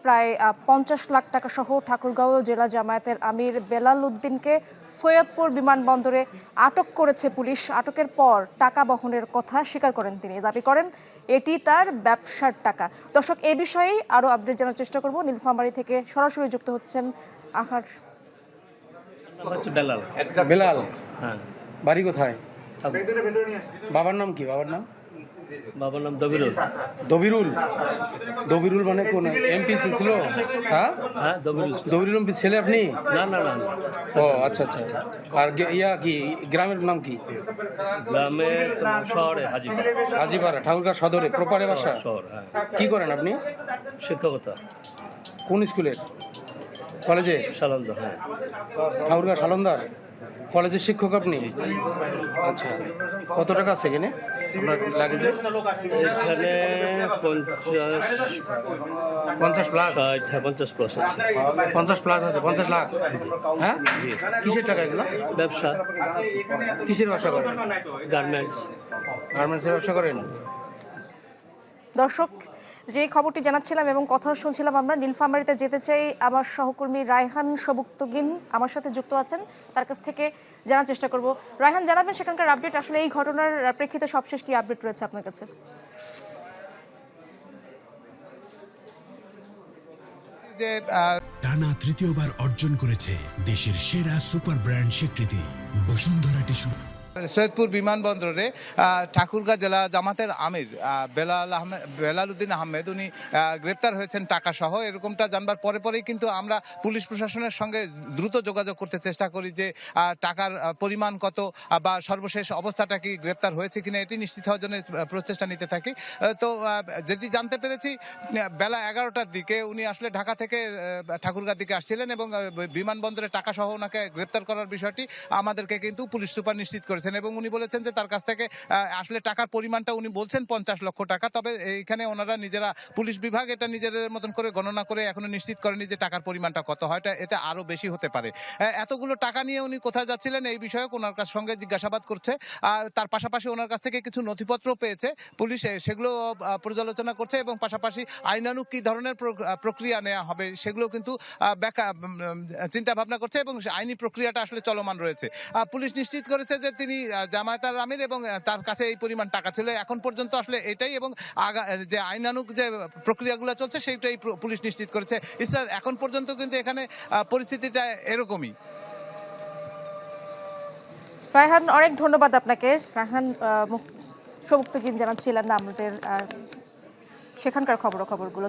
প্রায় 50 লাখ টাকা সহ ঠাকুরগাঁও জেলা জামায়াতের আমির বেলাল উদ্দিনকে সৈয়দপুর বিমানবন্দরে আটক করেছে পুলিশ। আটকের পর টাকা বহনের কথা স্বীকার করেন তিনি, দাবি করেন এটি তার ব্যবসার টাকা। দর্শক, এই বিষয়েই আরও আপডেট জানার চেষ্টা করব। নীলফামারী থেকে সরাসরি যুক্ত হচ্ছেন আহার। বেলাল, হ্যাঁ, বাড়ি কোথায়? বাবার নাম কি? বাবার নাম দবিরুল। দবিরুল মানে কোন এমপি ছিল? হ্যাঁ, দবিরুল এমপি ছেলে আপনি? না। ও আচ্ছা। আর কি গ্রামের নাম কি? গ্রামের শহরে হাজিপাড়া, ঠাকুরগাঁও সদরে প্রপারে বাসা। শহর, হ্যাঁ। কি করেন আপনি? শিক্ষকতা। কোন স্কুলের? কলেজে? সালন্দা, হ্যাঁ। ঠাকুরগাঁও সালন্দার কলেজের শিক্ষক আপনি? আচ্ছা, কত টাকা আছে এখানে আপনার লাগেজে? এখানে 50 প্লাস। 50 প্লাস আছে। 50 প্লাস আছে, 50 লাখ। হ্যাঁ, কিসের টাকা এগুলো? ব্যবসা। কিসের ব্যবসা করেন? গার্মেন্টসের ব্যবসা করেন। দর্শক, যে খবরটি জানাচ্ছিলাম এবং কথা শুনছিলাম, আমরা নীলফামারীতে যেতে চাই। আমার সহকর্মী রায়হান সবুক্তগিন আমার সাথে যুক্ত আছেন, তার কাছ থেকে জানার চেষ্টা করব। রায়হান, জানাবেন সেখানকার আপডেট, আসলে এই ঘটনার প্রেক্ষিতে সবশেষ কি আপডেট রয়েছে আপনার কাছে? টানা তৃতীয়বার অর্জন করেছে দেশের সেরা সুপার ব্র্যান্ড স্বীকৃতি বসুন্ধরা টিস্যু। সৈয়দপুর বিমানবন্দরে ঠাকুরগাঁও জেলা জামাতের আমির বেলাল উদ্দিন আহমেদ উনি গ্রেপ্তার হয়েছেন টাকা সহ। এরকমটা জানবার পরেই কিন্তু আমরা পুলিশ প্রশাসনের সঙ্গে দ্রুত যোগাযোগ করতে চেষ্টা করি যে টাকার পরিমাণ কত বা সর্বশেষ অবস্থাটা কি, গ্রেপ্তার হয়েছে কিনা এটি নিশ্চিত হওয়ার জন্য প্রচেষ্টা নিতে থাকি। তো যেটি জানতে পেরেছি, বেলা 11টার দিকে উনি আসলে ঢাকা থেকে ঠাকুরগাঁওর দিকে আসছিলেন এবং বিমানবন্দরে টাকা সহ ওনাকে গ্রেপ্তার করার বিষয়টি আমাদেরকে কিন্তু পুলিশ সুপার নিশ্চিত করেছেন এবং উনি বলেছেন যে তার কাছ থেকে আসলে টাকার পরিমাণটা উনি বলছেন 50 লক্ষ টাকা। তবে এখানে ওনারা নিজেরা, পুলিশ বিভাগ এটা নিজেদের মতন করে গণনা করে এখনো নিশ্চিত করেনি যে টাকার পরিমাণটা কত হয়, এটা আরো বেশি হতে পারে। এতগুলো টাকা নিয়ে উনি কোথায় যাচ্ছিলেন এই বিষয়ে ওনার কাছ সঙ্গে জিজ্ঞাসাবাদ করছে। তার পাশাপাশি ওনার কাছ থেকে কিছু নথিপত্র পেয়েছে পুলিশ, সেগুলো পর্যালোচনা করছে এবং পাশাপাশি আইনানুগ কি ধরনের প্রক্রিয়া নেওয়া হবে সেগুলো কিন্তু চিন্তা ভাবনা করছে এবং আইনি প্রক্রিয়াটা আসলে চলমান রয়েছে। পুলিশ নিশ্চিত করেছে যে তিনি জামায়াতের আমির এবং তার কাছে এই পরিমাণ টাকা ছিল। এখন পর্যন্ত আসলে এটাই এবং যে আইনানুগ যে প্রক্রিয়াগুলো চলছে সেটাই পুলিশ নিশ্চিত করেছে। ইসরায়েল এখন পর্যন্ত কিন্তু এখানে পরিস্থিতিটা এরকমই। রায়হান, অনেক ধন্যবাদ আপনাকে। রায়হান সবুক্তগিন জানাচ্ছিলেন না আমাদের সেখানকার খবরগুলো।